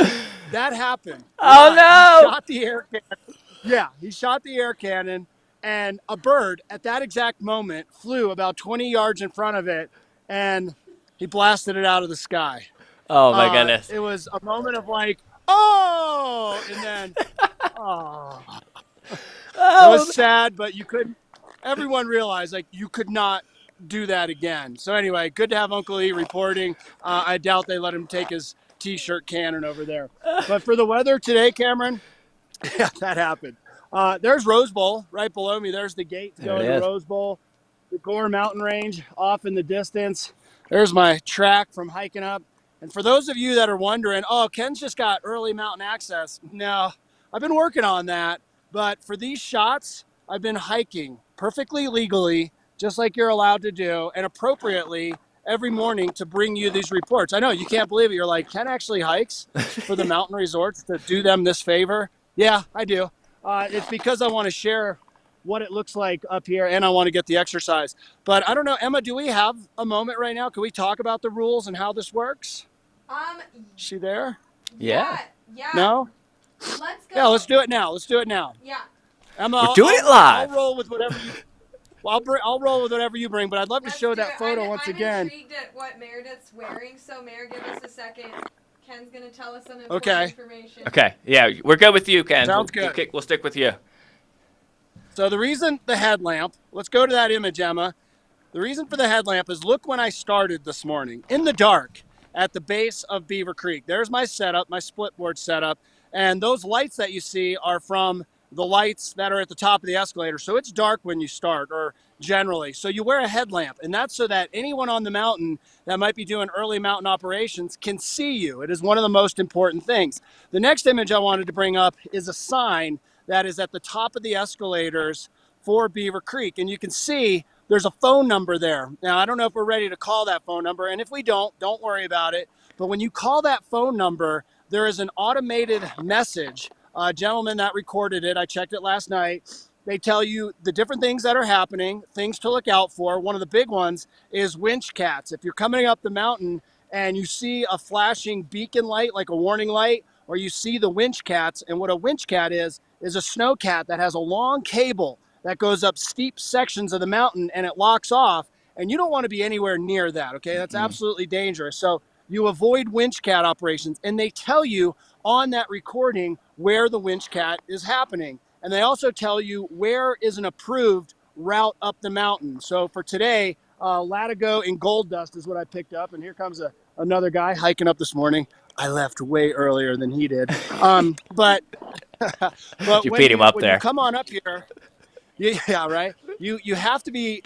that happened. Oh, no! He shot the air cannon. Yeah, he shot the air cannon, and a bird at that exact moment flew about 20 yards in front of it, and he blasted it out of the sky. Oh, my goodness. It was a moment of like, oh, and then, oh. It was sad, but you couldn't, everyone realized, like, you could not do that again. So anyway, good to have Uncle E reporting. I doubt they let him take his t-shirt cannon over there. But for the weather today, Cameron, yeah, that happened. There's Rose Bowl right below me. There's the gate to go into Rose Bowl. The Gore Mountain Range off in the distance. There's my track from hiking up. And for those of you that are wondering, oh, Ken's just got early mountain access. No, I've been working on that. But for these shots, I've been hiking perfectly legally, just like you're allowed to do, and appropriately every morning to bring you these reports. I know you can't believe it. You're like, Ken actually hikes for the mountain resorts to do them this favor. Yeah, I do. It's because I want to share what it looks like up here, and I want to get the exercise. But I don't know, Emma, do we have a moment right now? Can we talk about the rules and how this works? Is she there? Yeah. No? Let's go. Yeah, let's do it now. Let's do it now. Yeah. Emma, We're doing it live. I'll roll with whatever you. Well, I'll roll with whatever you bring, but I'd love to show that photo once again. I'm intrigued at what Meredith's wearing, so Mary, give us a second. Ken's going to tell us some important information. Okay, yeah, we're good with you, Ken. Sounds good. We'll stick with you. So the reason the headlamp, let's go to that image, Emma. The reason for the headlamp is look when I started this morning, in the dark, at the base of Beaver Creek. There's my setup, my split board setup, and those lights that you see are from the lights that are at the top of the escalator. So it's dark when you start, or generally. So you wear a headlamp, and that's so that anyone on the mountain that might be doing early mountain operations can see you. It is one of the most important things. The next image I wanted to bring up is a sign that is at the top of the escalators for Beaver Creek. And you can see there's a phone number there. Now, I don't know if we're ready to call that phone number, and if we don't worry about it. But when you call that phone number, there is an automated message. Gentleman that recorded it, I checked it last night. They tell you the different things that are happening, things to look out for. One of the big ones is winch cats. If you're coming up the mountain and you see a flashing beacon light, like a warning light, or you see the winch cats, and what a winch cat is a snow cat that has a long cable that goes up steep sections of the mountain and it locks off, and you don't want to be anywhere near that, okay? That's absolutely dangerous. So you avoid winch cat operations, and they tell you on that recording where the winch cat is happening. And they also tell you where is an approved route up the mountain. So for today, Latigo and Gold Dust is what I picked up. And here comes another guy hiking up this morning. I left way earlier than he did. But you beat him up when there. You come on up here. Yeah, right. You have to be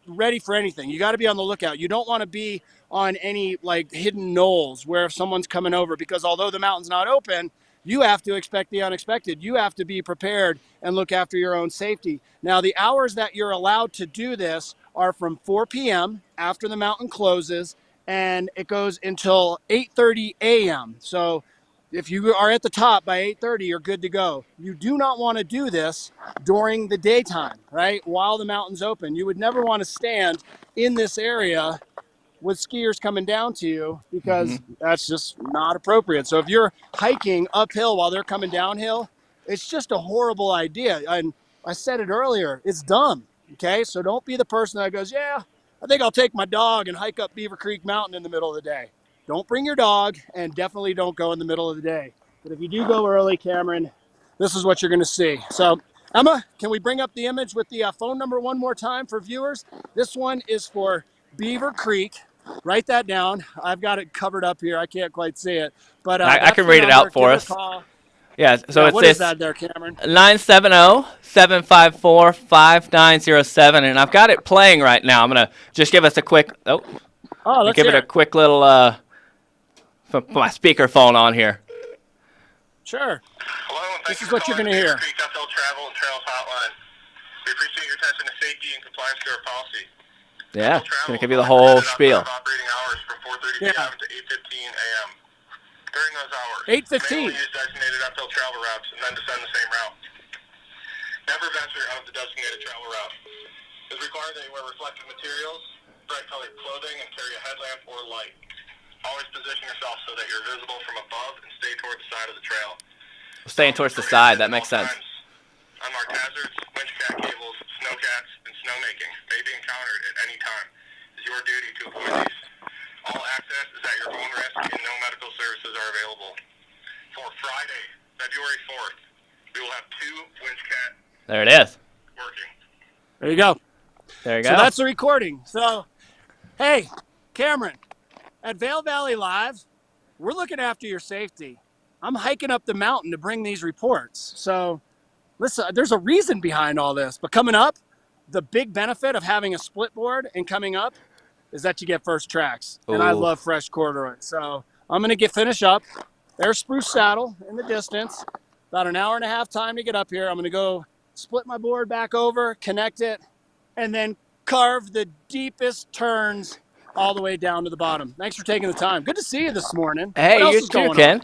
ready for anything. You got to be on the lookout. You don't want to be on any like hidden knolls where if someone's coming over, because although the mountain's not open, you have to expect the unexpected. You have to be prepared and look after your own safety. Now, the hours that you're allowed to do this are from 4 p.m. after the mountain closes, and it goes until 8:30 a.m. So if you are at the top by 8:30, you're good to go. You do not want to do this during the daytime, right? While the mountain's open. You would never want to stand in this area with skiers coming down to you, because that's just not appropriate. So if you're hiking uphill while they're coming downhill, It's just a horrible idea. And I said it earlier, it's dumb. Okay. So don't be the person that goes, yeah, I think I'll take my dog and hike up Beaver Creek Mountain in the middle of the day. Don't bring your dog, and definitely don't go in the middle of the day. But if you do go early, Cameron, this is what you're going to see. So Emma, can we bring up the image with the phone number one more time for viewers? This one is for Beaver Creek. Write that down. I've got it covered up here. I can't quite see it, but I can read it out for us. Yeah, so it's what is that there, Cameron? 970-754-5907, and I've got it playing right now. I'm gonna just give us a quick. Let's give it a quick little. Put my speakerphone on here. Sure. Hello, and this is what you're gonna hear. Creek Untitled Travel and Trails Hotline. We appreciate your attention to safety and compliance to our policy. Yeah, it's gonna give you the whole spiel. Operating hours from 4:30 p.m. to 8:15 a.m. During those hours, 8:15. use designated uphill travel routes and then descend the same route. Never venture out of the designated travel route. It's required that you wear reflective materials, bright colored clothing, and carry a headlamp or light. Always position yourself so that you're visible from above and stay toward the side of the trail. Staying towards the side, that makes sense. Unmarked hazards, winch cat cables, snowcats, and snowmaking may be encountered at any time. It's your duty to avoid these. All access is at your own risk and no medical services are available. For Friday, February 4th, we will have 2 winch cat There it is. working. There you go. There you go. So that's the recording. So, hey, Cameron, at Vail Valley Live, we're looking after your safety. I'm hiking up the mountain to bring these reports. So, listen, there's a reason behind all this. But coming up, the big benefit of having a split board and coming up is that you get first tracks. And I love fresh corduroy. So, I'm going to finish up. There's Spruce Saddle in the distance. About an hour and a half time to get up here. I'm going to go split my board back over, connect it, and then carve the deepest turns all the way down to the bottom. Thanks for taking the time. Good to see you this morning. Hey, what else you is too, going Ken.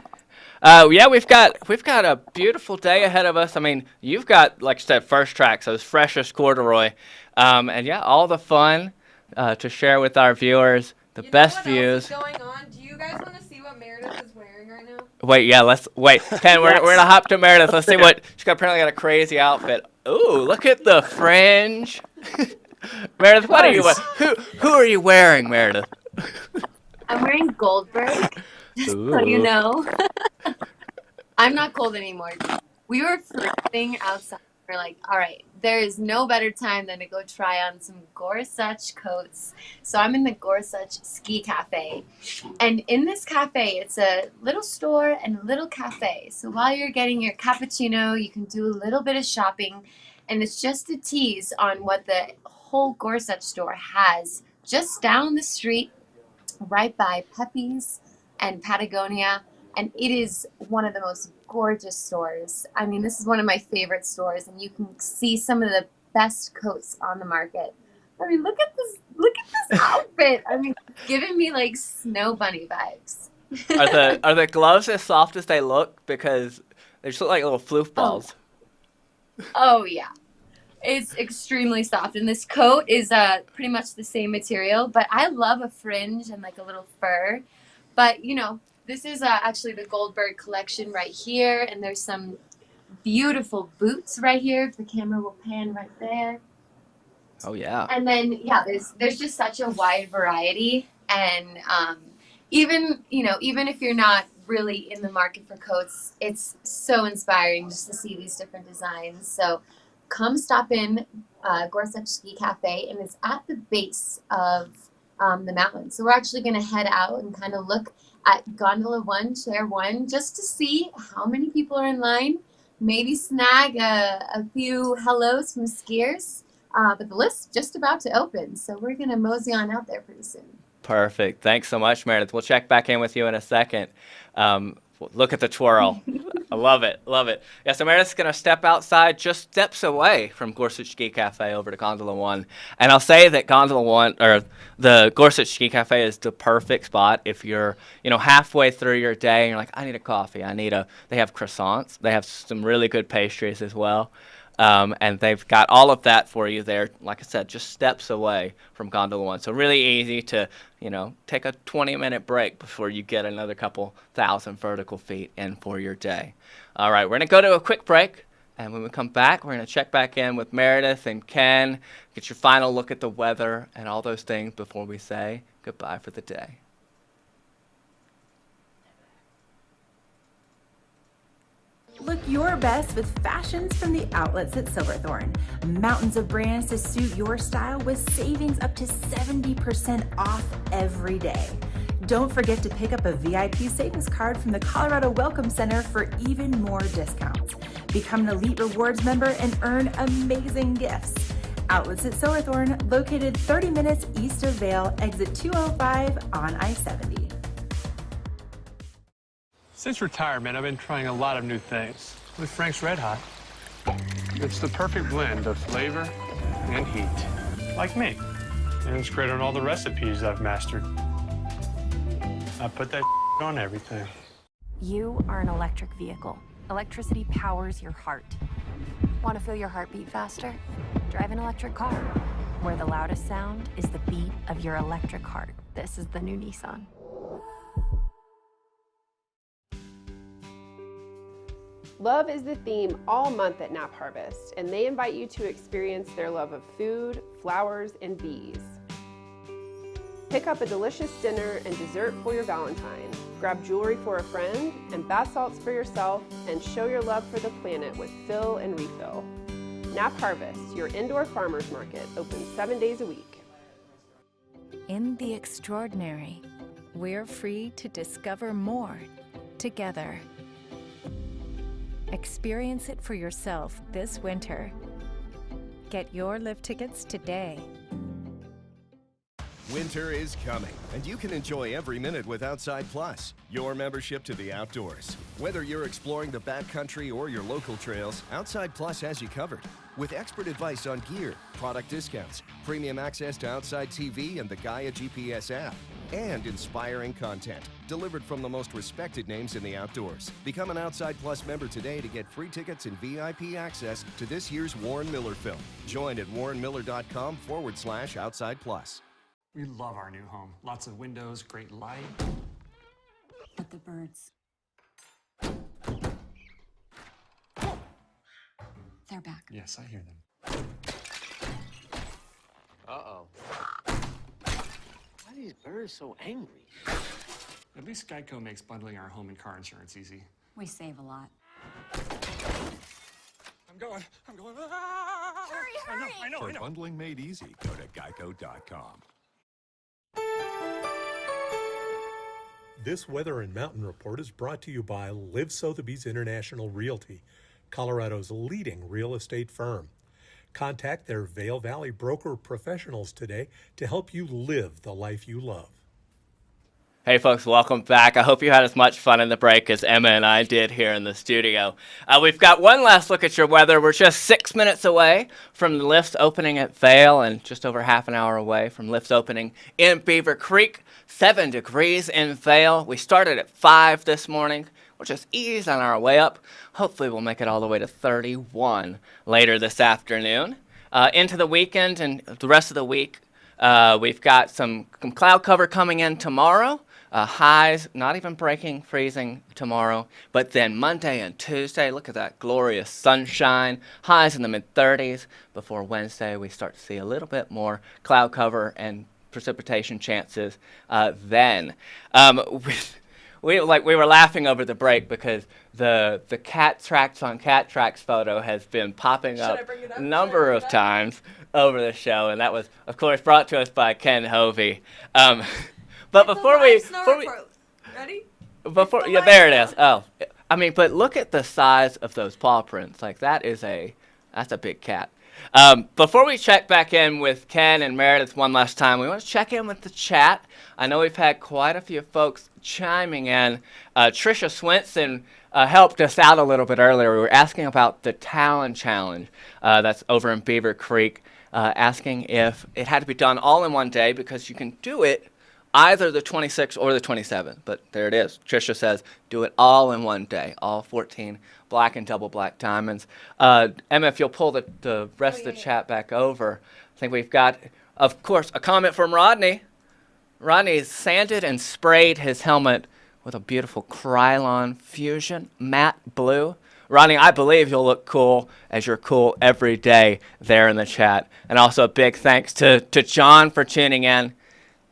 Yeah, we've got a beautiful day ahead of us. I mean, you've got, like I said, first tracks, those freshest corduroy, and yeah, all the fun to share with our viewers, the best views. Else is going on? Do you guys want to see what Meredith is wearing right now? Wait, yeah, let's wait. Ken, we're gonna hop to Meredith. Let's see what she's got. Apparently got a crazy outfit. Ooh, look at the fringe. Meredith, what are you? Who are you wearing, Meredith? I'm wearing Goldberg, so you know. I'm not cold anymore. We were flirting outside. We're like, all right, there is no better time than to go try on some Gorsuch coats. So I'm in the Gorsuch Ski Cafe. And in this cafe, it's a little store and a little cafe. So while you're getting your cappuccino, you can do a little bit of shopping. And it's just a tease on what the whole Gorsuch store has just down the street, right by Pepe's and Patagonia. And it is one of the most gorgeous stores. I mean, this is one of my favorite stores, and you can see some of the best coats on the market. I mean, look at this outfit. I mean, giving me like snow bunny vibes. Are the gloves as soft as they look? Because they just look like little floof balls. Oh yeah. It's extremely soft, and this coat is pretty much the same material, but I love a fringe and like a little fur. But you know, this is actually the Goldberg collection right here, and there's some beautiful boots right here. If the camera will pan right there. Oh yeah. And then yeah, there's just such a wide variety, and even if you're not really in the market for coats, it's so inspiring just to see these different designs. So come stop in Gorsuch Ski Cafe, and it's at the base of the mountain. So we're actually going to head out and kind of look at Gondola 1, Chair 1, just to see how many people are in line, maybe snag a few hellos from skiers. But the list's just about to open, so we're going to mosey on out there pretty soon. Perfect. Thanks so much, Meredith. We'll check back in with you in a second. Look at the twirl. I love it. Love it. Yeah, so Meredith's going to step outside just steps away from Gorsuch Ski Cafe over to Gondola 1. And I'll say that Gondola 1, or the Gorsuch Ski Cafe, is the perfect spot if you're, halfway through your day and you're like, I need a coffee. They have croissants. They have some really good pastries as well. And they've got all of that for you there, like I said, just steps away from Gondola 1. So really easy to, take a 20-minute break before you get another couple thousand vertical feet in for your day. All right, we're going to go to a quick break. And when we come back, we're going to check back in with Meredith and Ken, get your final look at the weather and all those things before we say goodbye for the day. Look your best with fashions from the outlets at Silverthorne. Mountains of brands to suit your style with savings up to 70% off every day. Don't forget to pick up a VIP savings card from the Colorado Welcome Center for even more discounts. Become an Elite Rewards member and earn amazing gifts. Outlets at Silverthorne, located 30 minutes east of Vail, exit 205 on I-70. Since retirement, I've been trying a lot of new things. With Frank's Red Hot, it's the perfect blend of flavor and heat, like me. And it's great on all the recipes I've mastered. I put that on everything. You are an electric vehicle. Electricity powers your heart. Want to feel your heartbeat faster? Drive an electric car, where the loudest sound is the beat of your electric heart. This is the new Nissan. Love is the theme all month at Nap Harvest, and they invite you to experience their love of food, flowers, and bees. Pick up a delicious dinner and dessert for your Valentine. Grab jewelry for a friend and bath salts for yourself, and show your love for the planet with Fill and Refill. Nap Harvest, your indoor farmers market, open 7 days a week. In the extraordinary, we're free to discover more together. Experience it for yourself this winter. Get your lift tickets today. Winter is coming, and you can enjoy every minute with Outside Plus, your membership to the outdoors. Whether you're exploring the backcountry or your local trails, Outside Plus has you covered. With expert advice on gear, product discounts, premium access to Outside TV and the Gaia GPS app, and inspiring content delivered from the most respected names in the outdoors. Become an Outside Plus member today to get free tickets and VIP access to this year's Warren Miller film. Join at warrenmiller.com/Outside Plus. We love our new home. Lots of windows, great light. But the birds. They're back. Yes, I hear them. Uh-oh. Why are these birds so angry? At least Geico makes bundling our home and car insurance easy. We save a lot. I'm going. Hurry! I know. For bundling made easy, go to geico.com. This Weather and Mountain Report is brought to you by Live Sotheby's International Realty, Colorado's leading real estate firm. Contact their Vail Valley broker professionals today to help you live the life you love. Hey folks, welcome back. I hope you had as much fun in the break as Emma and I did here in the studio. We've got one last look at your weather. We're just 6 minutes away from the lifts opening at Vail and just over half an hour away from lifts opening in Beaver Creek. 7 degrees in Vail. We started at 5 this morning. We'll just ease on our way up. Hopefully we'll make it all the way to 31 later this afternoon. Into the weekend and the rest of the week, we've got some cloud cover coming in tomorrow. Highs not even breaking freezing tomorrow, but then Monday and Tuesday, look at that glorious sunshine. Highs in the mid-30s. Before Wednesday, we start to see a little bit more cloud cover and precipitation chances then. We were laughing over the break because the cat tracks on cat tracks photo has been popping up a number of times over the show, and that was, of course, brought to us by Ken Hovey. But before we ready? Yeah, there it is. Oh, I mean, but look at the size of those paw prints. Like that's a big cat. Before we check back in with Ken and Meredith one last time, we want to check in with the chat. I know we've had quite a few folks chiming in. Tricia Swenson helped us out a little bit earlier. We were asking about the Talon Challenge that's over in Beaver Creek, asking if it had to be done all in one day because you can do it either the 26th or the 27th. But there it is. Trisha says, do it all in one day, all 14 black and double black diamonds. Emma, if you'll pull the rest of the chat back over, I think we've got, of course, a comment from Rodney. Rodney sanded and sprayed his helmet with a beautiful Krylon Fusion matte blue. Rodney, I believe you'll look cool as you're cool every day there in the chat. And also a big thanks to John for tuning in,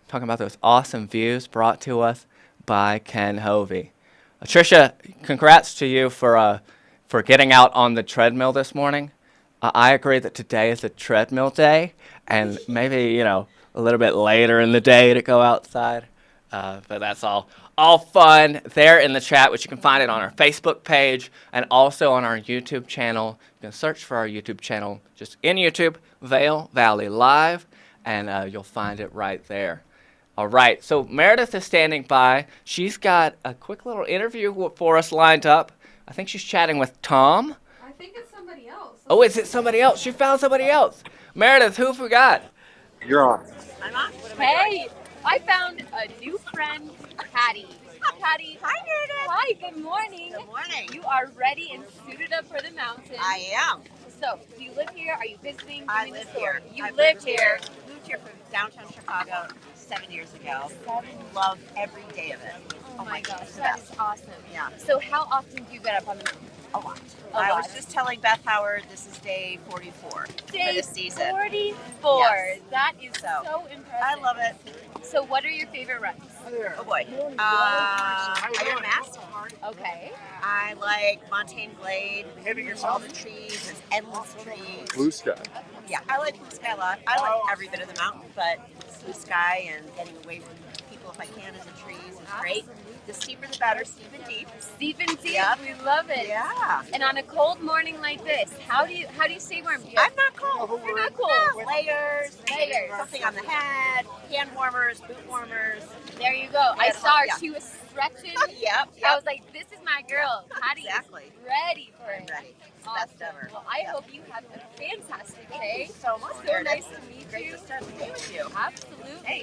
talking about those awesome views brought to us by Ken Hovey. Tricia, congrats to you for getting out on the treadmill this morning. I agree that today is a treadmill day, and maybe, a little bit later in the day to go outside. But that's all fun there in the chat, which you can find it on our Facebook page and also on our YouTube channel. You can search for our YouTube channel just in YouTube, Vail Valley Live, and you'll find it right there. All right, so Meredith is standing by. She's got a quick little interview for us lined up. I think she's chatting with Tom. I think it's somebody else. Oh, is it somebody else? She found somebody else. Meredith, who have we got? You're on. I'm on. Hey, I found a new friend, Patty. Patty. Hi, Meredith. Hi, good morning. Good morning. You are ready and suited up for the mountain. I am. So, do you live here? Are you visiting? I live here. You I've live moved here. Moved here from downtown Chicago 7 years ago. Love every day of it. Oh my gosh, it's the that best. is awesome. Yeah. So, how often do you get up on the mountain? A lot. A I lot. was just telling Beth Howard this is day 44 for Day this season. 44. Yes. That is so impressive. I love it. So, what are your favorite runs? Oh boy. Iron Mask. Okay. I like Montaigne Glade. All the trees. There's endless trees. Blue Sky. Yeah, I like Blue Sky a lot. I like every bit of the mountain, but Blue Sky and getting away from people if I can as the trees is great. The steeper the better, steep and deep. Steep and deep, Yep. we love it. Yeah. And on a cold morning like this, how do you stay warm? I'm not cold. You're not cold. Yeah, layers, something on the head, hand warmers, boot warmers. There you go. I saw her. She was stretching. Yep. I was like, this is my girl. Patty Exactly. is ready for it. Ready. Awesome. Best ever. Well, I hope you have a fantastic day. Thank you so much. So nice to meet Great you. to start the day with you. Absolutely.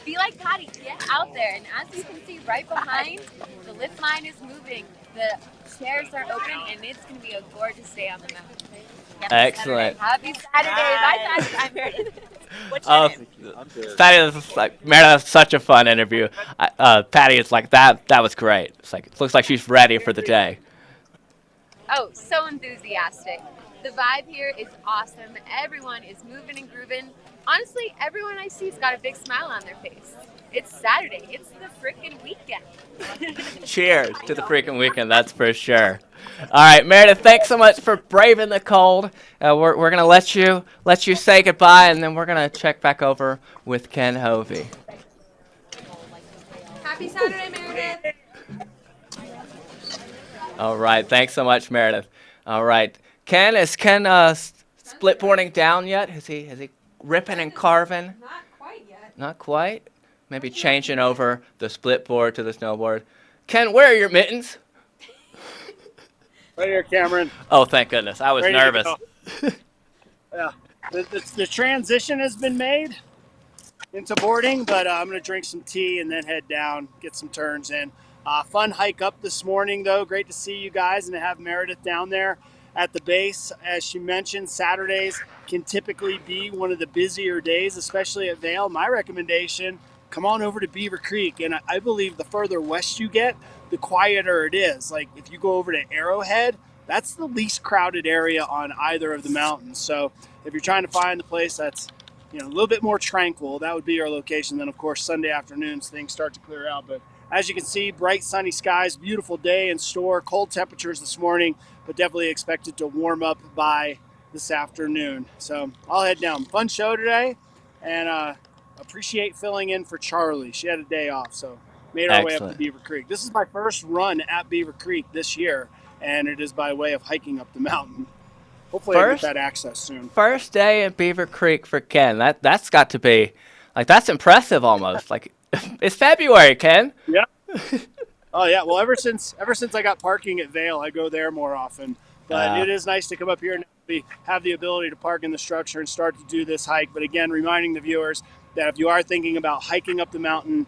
Be like Patty. Get out there. And as you can see right behind, the lift line is moving. The chairs are open, and it's going to be a gorgeous day on the mountain. Excellent. Happy Saturday. Bye, Patty. I'm Meredith. What's Oh, your name? Patty is like, Meredith, such a fun interview. Patty is like, that was great. It's like, it looks like she's ready for the day. Oh, so enthusiastic. The vibe here is awesome. Everyone is moving and grooving. Honestly, everyone I see's got a big smile on their face. It's Saturday. It's the frickin' weekend. Cheers to the freaking weekend, that's for sure. All right, Meredith, thanks so much for braving the cold. We're gonna let you say goodbye, and then we're gonna check back over with Ken Hovey. Happy Saturday, Meredith. All right, thanks so much, Meredith. All right, Ken, is Ken split boarding down yet? Is he ripping and carving? Not quite yet. Not quite. Maybe changing over the split board to the snowboard. Ken, where are your mittens? Right here, Cameron. Oh, thank goodness. I was Ready to nervous. go. Yeah, the transition has been made into boarding, but I'm going to drink some tea and then head down, get some turns in. Fun hike up this morning, though. Great to see you guys and to have Meredith down there at the base. As she mentioned, Saturdays can typically be one of the busier days, especially at Vail. My recommendation, come on over to Beaver Creek. And I believe the further west you get, the quieter it is. Like if you go over to Arrowhead, that's the least crowded area on either of the mountains. So if you're trying to find the place that's a little bit more tranquil, that would be your location. Then of course Sunday afternoons things start to clear out. But as you can see, bright sunny skies, beautiful day in store, cold temperatures this morning, but definitely expected to warm up by this afternoon. So I'll head down. Fun show today, and appreciate filling in for Charlie. She had a day off, so made our way up to Beaver Creek. This is my first run at Beaver Creek this year, and it is by way of hiking up the mountain. Hopefully I get that access soon. First day at Beaver Creek for Ken. That's got to be, like, that's impressive almost. Like, it's February, Ken. Yeah. Oh yeah. Well, ever since I got parking at Vail, I go there more often. But it is nice to come up here and have the ability to park in the structure and start to do this hike. But again, reminding the viewers that if you are thinking about hiking up the mountain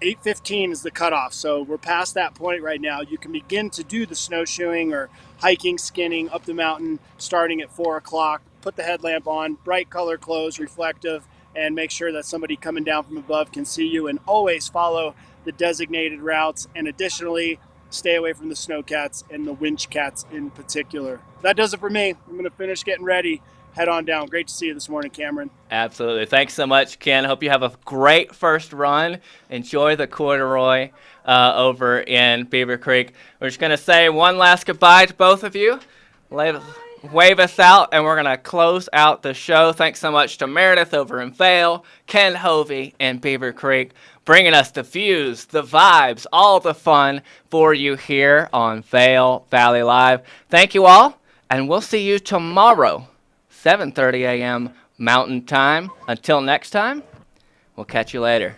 8:15 is the cutoff, so we're past that point right now. You can begin to do the snowshoeing or hiking, skinning up the mountain starting at 4 o'clock. Put the headlamp on, bright color clothes, reflective, and make sure that somebody coming down from above can see you, and always follow the designated routes. And additionally, stay away from the snowcats and the winch cats in particular. That does it for me. I'm going to finish getting ready. Head on down. Great to see you this morning, Cameron. Absolutely. Thanks so much, Ken. Hope you have a great first run. Enjoy the corduroy over in Beaver Creek. We're just going to say one last goodbye to both of you. Wave us out, and we're going to close out the show. Thanks so much to Meredith over in Vail, Ken Hovey in Beaver Creek, bringing us the views, the vibes, all the fun for you here on Vail Valley Live. Thank you all, and we'll see you tomorrow, 7:30 a.m. Mountain Time. Until next time, we'll catch you later.